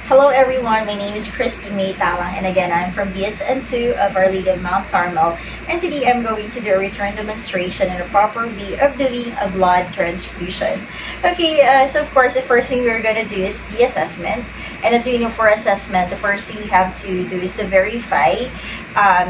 Hello everyone, my name is Christine May Talang, and again I'm from BSN2 of Our Lady of Mount Carmel, and today I'm going to do a return demonstration and a proper way of doing a blood transfusion. Okay, so of course the first thing we're going to do is the assessment, and as you know, for assessment the first thing you have to do is to verify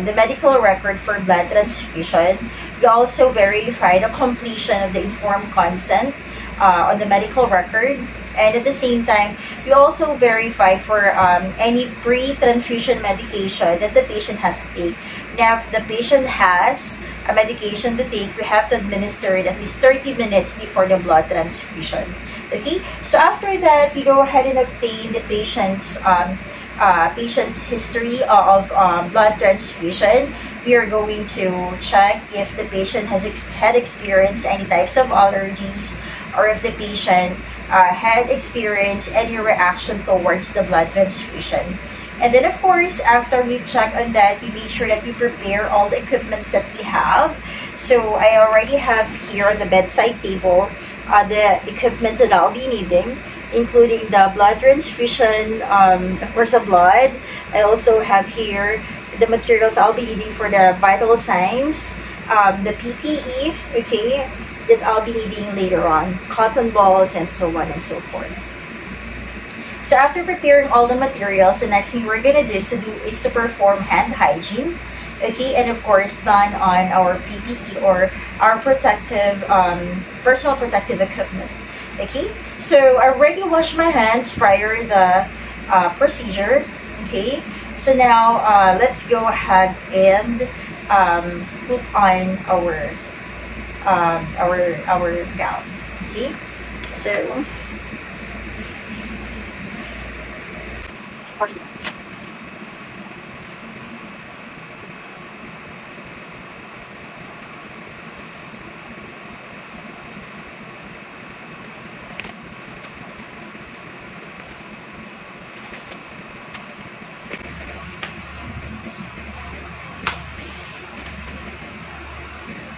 the medical record for blood transfusion. You also verify the completion of the informed consent on the medical record. And at the same time, we also verify for any pre-transfusion medication that the patient has to take. Now, if the patient has a medication to take, we have to administer it at least 30 minutes before the blood transfusion. Okay? So after that, we go ahead and obtain the patient's history of blood transfusion. We are going to check if the patient has had experienced any types of allergies, or if the patient had experienced any reaction towards the blood transfusion. And then of course, after we check on that, we make sure that we prepare all the equipments that we have. So I already have here on the bedside table the equipments that I'll be needing, including the blood transfusion, of course the blood. I also have here the materials I'll be needing for the vital signs, the PPE, okay, that I'll be needing later on, cotton balls, and so on and so forth. So after preparing all the materials, the next thing we're gonna do is to perform hand hygiene, okay, and of course done on our PPE or our protective, personal protective equipment. Okay, so I already washed my hands prior the procedure. Okay, so now let's go ahead and put on our gown. Okay, so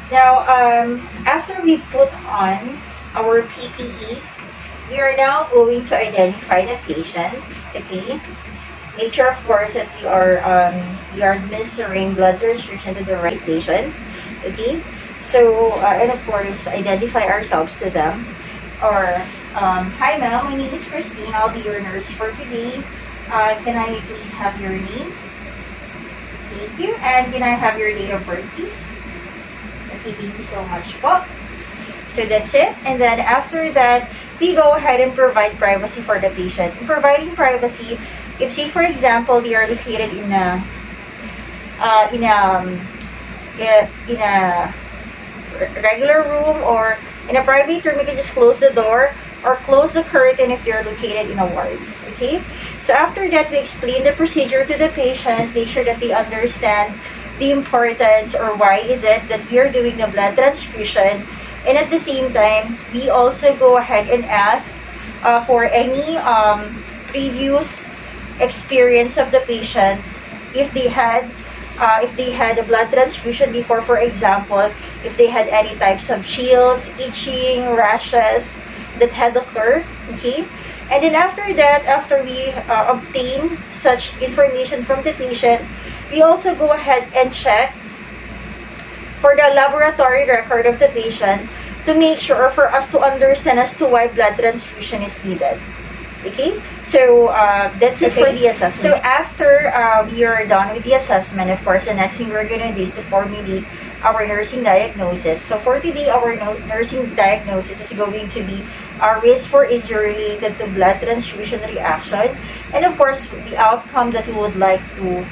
now, after we put on our PPE, we are now going to identify the patient. Okay, make sure, of course, that we are administering blood transfusion to the right patient. Okay, so and of course, identify ourselves to them. Or hi, ma'am, my name is Christine. I'll be your nurse for today. Can I please have your name? Thank you. And can I have your date of birth, please? Okay, thank you so much po. So that's it. And then after that, we go ahead and provide privacy for the patient. In providing privacy, if say for example they are located in a regular room or in a private room, you can just close the door or close the curtain if you're located in a ward. Okay. So after that, we explain the procedure to the patient, make sure that they understand the importance or why is it that we are doing the blood transfusion, and at the same time we also go ahead and ask for any previous experience of the patient if they had a blood transfusion before. For example, if they had any types of chills, itching, rashes that had occurred. Okay, and then after that, after we obtain such information from the patient, we also go ahead and check for the laboratory record of the patient to make sure for us to understand as to why blood transfusion is needed. Okay, so that's it for the assessment. So after we are done with the assessment, of course, the next thing we're gonna do is to formulate our nursing diagnosis. So for today, our nursing diagnosis is going to be our risk for injury related to blood transfusion reaction, and of course, the outcome that we would like to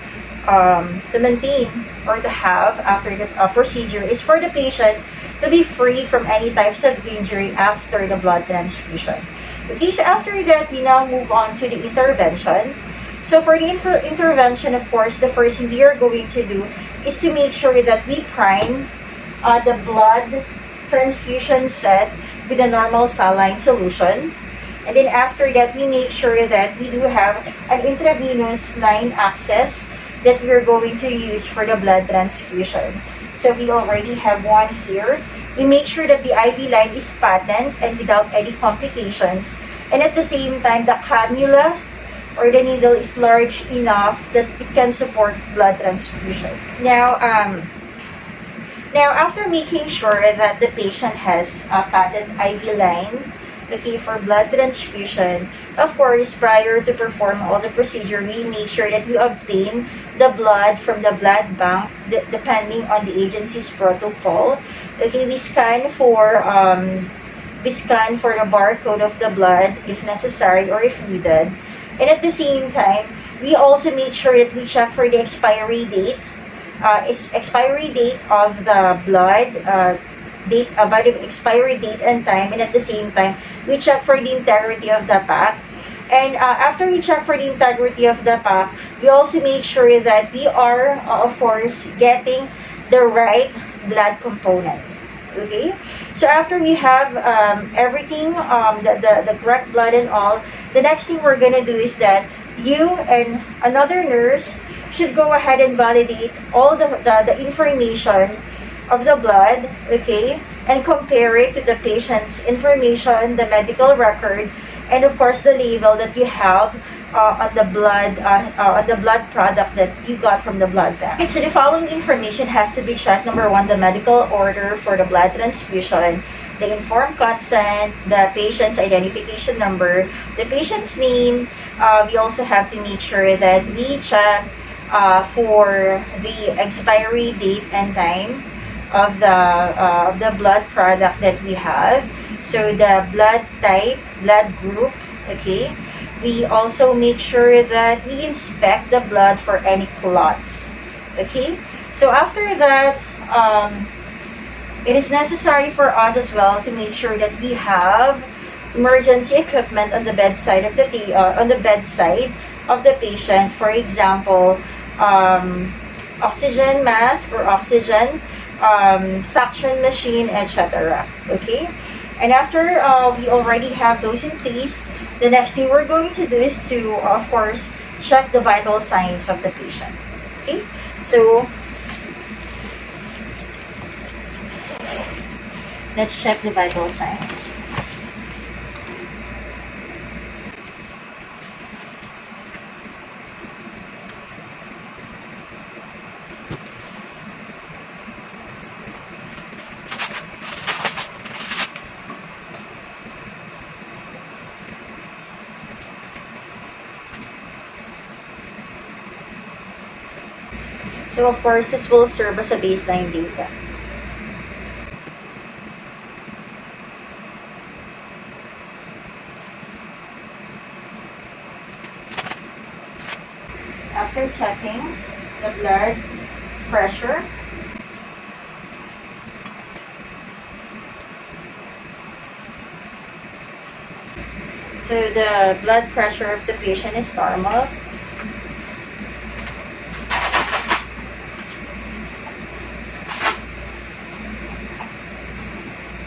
maintain or to have after the procedure is for the patient to be free from any types of injury after the blood transfusion. Okay, so after that, we now move on to the intervention. So for the intervention, of course, the first thing we are going to do is to make sure that we prime the blood transfusion set with a normal saline solution. And then after that, we make sure that we do have an intravenous line access that we are going to use for the blood transfusion. So we already have one here. We make sure that the IV line is patent and without any complications. And at the same time, the cannula or the needle is large enough that it can support blood transfusion. Now, after making sure that the patient has a padded IV line, okay, for blood transfusion, of course, prior to perform all the procedure, we make sure that we obtain the blood from the blood bank, depending on the agency's protocol. Okay, we scan for the barcode of the blood if necessary or if needed. And at the same time, we also make sure that we check for the expiry date of the blood, by the expiry date and time, and at the same time, we check for the integrity of the pack. And after we check for the integrity of the pack, we also make sure that we are, of course, getting the right blood component. Okay, so after we have everything, the correct blood and all, the next thing we're gonna do is that you and another nurse should go ahead and validate all the information of the blood, okay, and compare it to the patient's information, the medical record, and of course the label that you have on the blood product that you got from the blood bank. Okay, so the following information has to be checked. Number one, the medical order for the blood transfusion, the informed consent, the patient's identification number, the patient's name. We also have to make sure that we check for the expiry date and time of the blood product that we have. So the blood type, blood group, okay. We also make sure that we inspect the blood for any clots, okay. So after that, it is necessary for us as well to make sure that we have emergency equipment on the bedside of the patient. For example, oxygen mask or oxygen suction machine, etc. Okay, and after we already have those in place, the next thing we're going to do is to, of course, check the vital signs of the patient. Okay, so let's check the vital signs. So of course, this will serve as a baseline data. After checking the blood pressure, so the blood pressure of the patient is normal.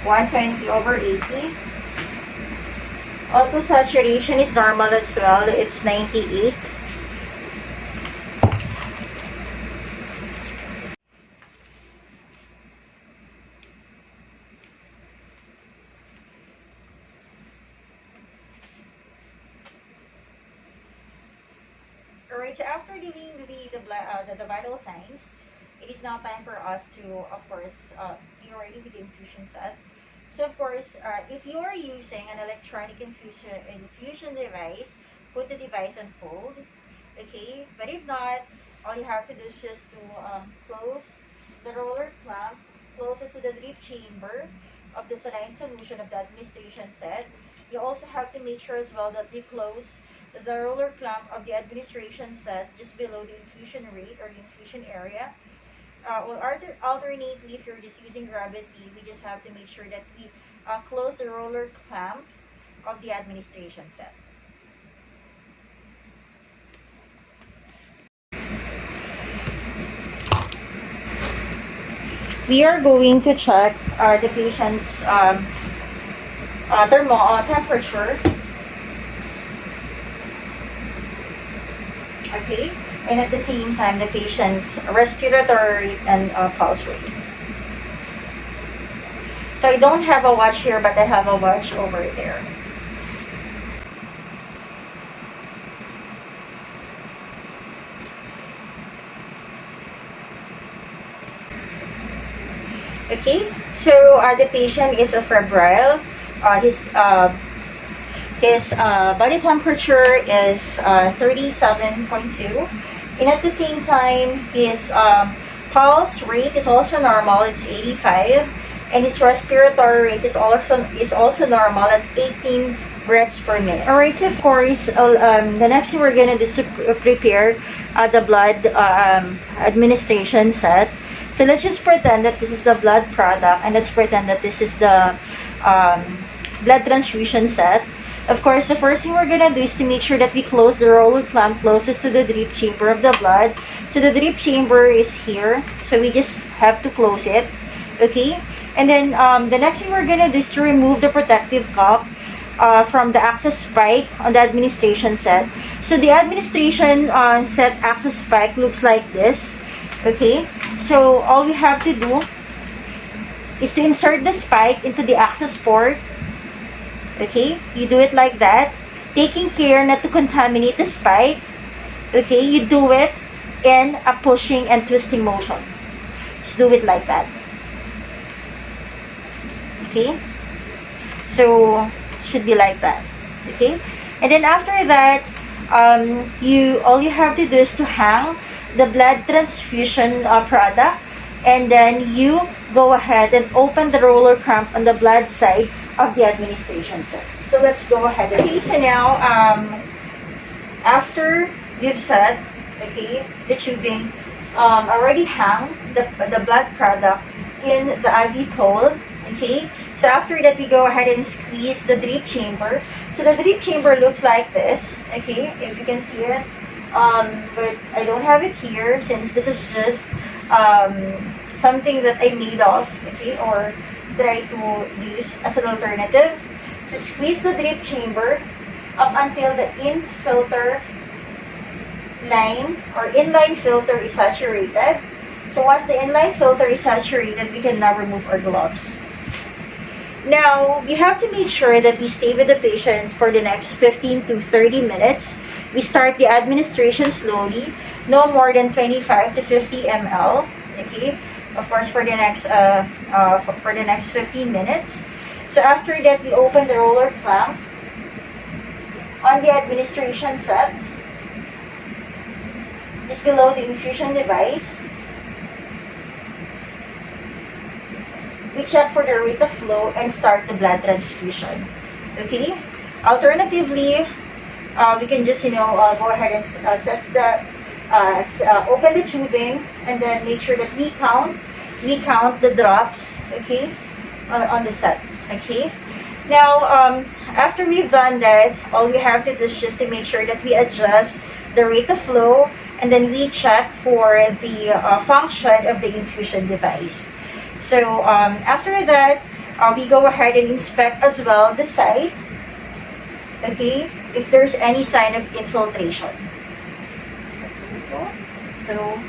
(120/80). Auto saturation is normal as well. It's 98. Alright, so after doing the vital signs, it is now time for us to, of course, be ready with the infusion set. So of course, if you are using an electronic infusion device, put the device on hold, okay? But if not, all you have to do is just to close the roller clamp closest to the drip chamber of the saline solution of the administration set. You also have to make sure as well that you close the roller clamp of the administration set just below the infusion rate or the infusion area. Well, alternately, if you're just using gravity, we just have to make sure that we close the roller clamp of the administration set. We are going to check the patient's temperature. Okay, and at the same time, the patient's respiratory rate and pulse rate. So I don't have a watch here, but I have a watch over there. Okay, so the patient is a febrile. His body temperature is 37.2, and at the same time, his pulse rate is also normal. It's 85, and his respiratory rate is also normal at 18 breaths per minute. All right, so of course, the next thing we're gonna do is to prepare the blood administration set. So let's just pretend that this is the blood product, and let's pretend that this is the blood transfusion set. Of course, the first thing we're gonna do is to make sure that we close the roller clamp closest to the drip chamber of the blood. So the drip chamber is here, so we just have to close it, okay? And then the next thing we're gonna do is to remove the protective cup from the access spike on the administration set. So the administration set access spike looks like this, okay? So all we have to do is to insert the spike into the access port. Okay, you do it like that, taking care not to contaminate the spike. Okay, you do it in a pushing and twisting motion. Just do it like that. Okay, so should be like that. Okay, and then after that, all you have to do is to hang the blood transfusion product, and then you go ahead and open the roller clamp on the blood side of the administration set. So let's go ahead. Okay, so now after you've set, okay, the tubing, already hang the blood product in the IV pole. Okay, so after that we go ahead and squeeze the drip chamber. So the drip chamber looks like this. Okay, if you can see it, but I don't have it here since this is just something that I made of, okay, or try to use as an alternative. So squeeze the drip chamber up until the in-filter line or inline filter is saturated. So once the inline filter is saturated, we can now remove our gloves. Now, we have to make sure that we stay with the patient for the next 15 to 30 minutes. We start the administration slowly, no more than 25 to 50 ml, okay? Of course, for the next 15 minutes. So after that, we open the roller clamp on the administration set, just below the infusion device. We check for the rate of flow and start the blood transfusion. Okay. Alternatively, we can just go ahead and set the open the tubing, and then make sure that we count the drops, okay, on the set. Okay, now after we've done that, all we have to do is just to make sure that we adjust the rate of flow, and then we check for the function of the infusion device. So after that, we go ahead and inspect as well the site, okay, if there's any sign of infiltration. So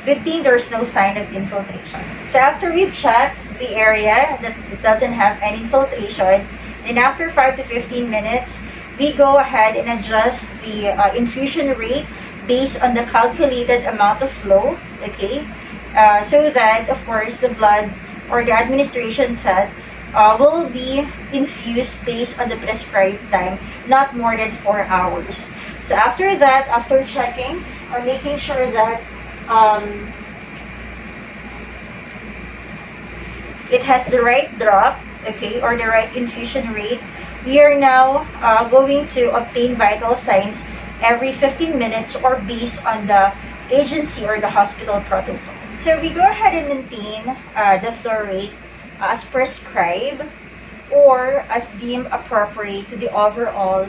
good thing there's no sign of infiltration. So after we've checked the area that it doesn't have any infiltration, then after 5 to 15 minutes, we go ahead and adjust the infusion rate based on the calculated amount of flow, okay? So that, of course, the blood or the administration set will be infused based on the prescribed time, not more than 4 hours. So after that, after checking or making sure that it has the right drop, okay, or the right infusion rate, we are now going to obtain vital signs every 15 minutes or based on the agency or the hospital protocol. So we go ahead and maintain the flow rate as prescribed or as deemed appropriate to the overall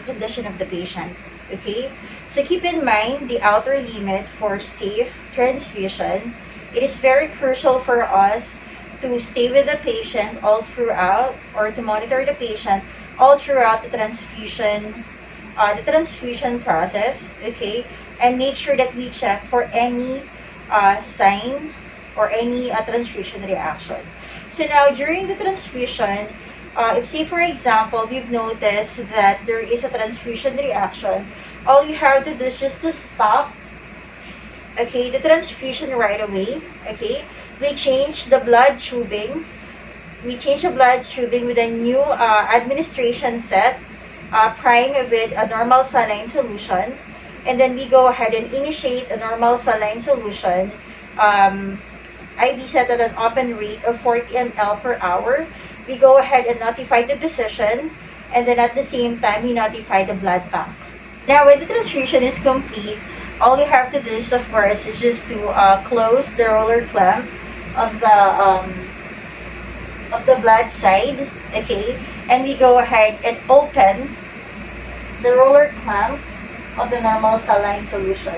condition of the patient. Okay, so keep in mind the outer limit for safe transfusion. It is very crucial for us to stay with the patient all throughout, or to monitor the patient all throughout the transfusion process. Okay, and make sure that we check for any sign or any transfusion reaction. So now during the transfusion, if say for example we've noticed that there is a transfusion reaction, all you have to do is just to stop okay, the transfusion right away, okay. We change the blood tubing. We change the blood tubing with a new administration set, prime with a normal saline solution, and then we go ahead and initiate a normal saline solution, IV set at an open rate of 40 ml per hour. We go ahead and notify the physician, and then at the same time, we notify the blood bank. Now, when the transfusion is complete, all you have to do is, of course, is just to close the roller clamp of the blood side, okay? And we go ahead and open the roller clamp of the normal saline solution.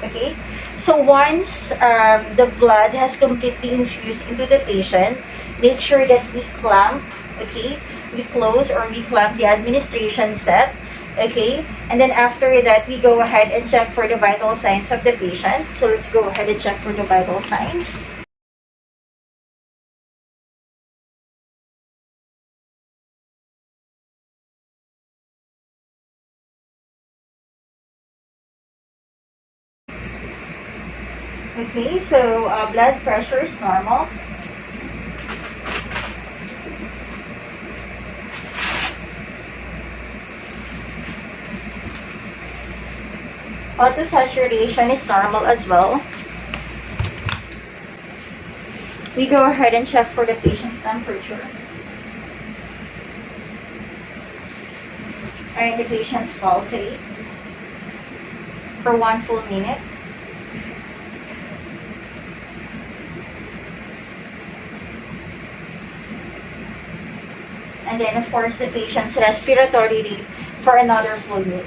Okay? So once the blood has completely infused into the patient, make sure that we clamp, okay? We close or we clamp the administration set, okay? And then after that, we go ahead and check for the vital signs of the patient. So let's go ahead and check for the vital signs. Okay, so blood pressure is normal. Auto saturation is normal as well. We go ahead and check for the patient's temperature. And the patient's pulse rate for 1 full minute. And then, of course, the patient's respiratory rate for another full minute.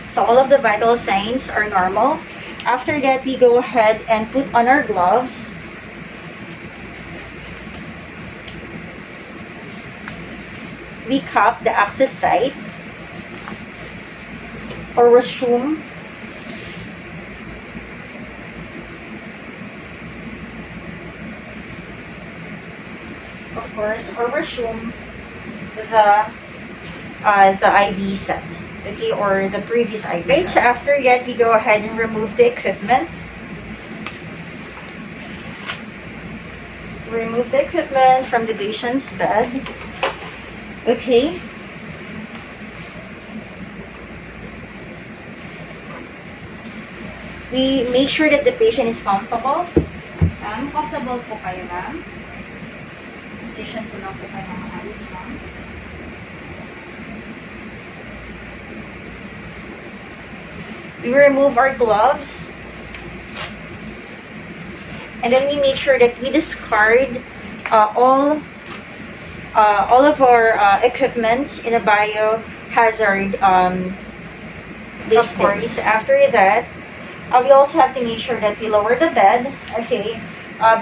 So all of the vital signs are normal. After that, we go ahead and put on our gloves. We cup the access site or resume. Of course, or resume the IV set, okay, or the previous IV set. So after that, we go ahead and remove the equipment. Remove the equipment from the patient's bed. Okay. We make sure that the patient is comfortable. Comfortable po kayo, ma'am. Position ko lang po kayo ng ayos, ma'am. We remove our gloves. And then we make sure that we discard all of our equipment in a biohazard of course. After that, we also have to make sure that we lower the bed, okay,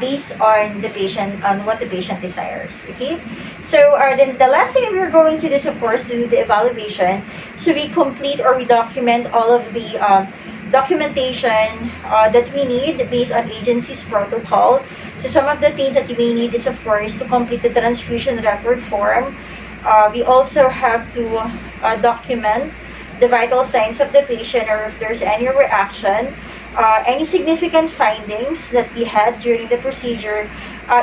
based on the patient, on what the patient desires, okay. So then the last thing we're going to do is, of course, do the evaluation. So we complete or we document all of the documentation that we need based on agency's protocol. So some of the things that you may need is, of course, to complete the transfusion record form. We also have to document the vital signs of the patient, or if there's any reaction, any significant findings that we had during the procedure,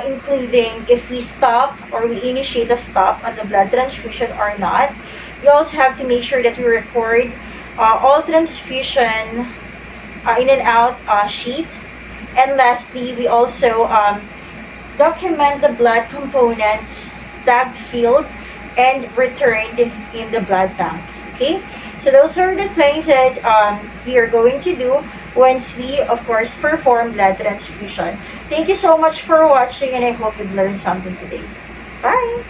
including if we stop or we initiate a stop on the blood transfusion or not. We also have to make sure that we record all transfusion in and out sheet. And lastly, we also document the blood components tagged field and returned in the blood bank. Okay, so those are the things that we are going to do once we, of course, perform blood transfusion. Thank you so much for watching, and I hope you've learned something today. Bye!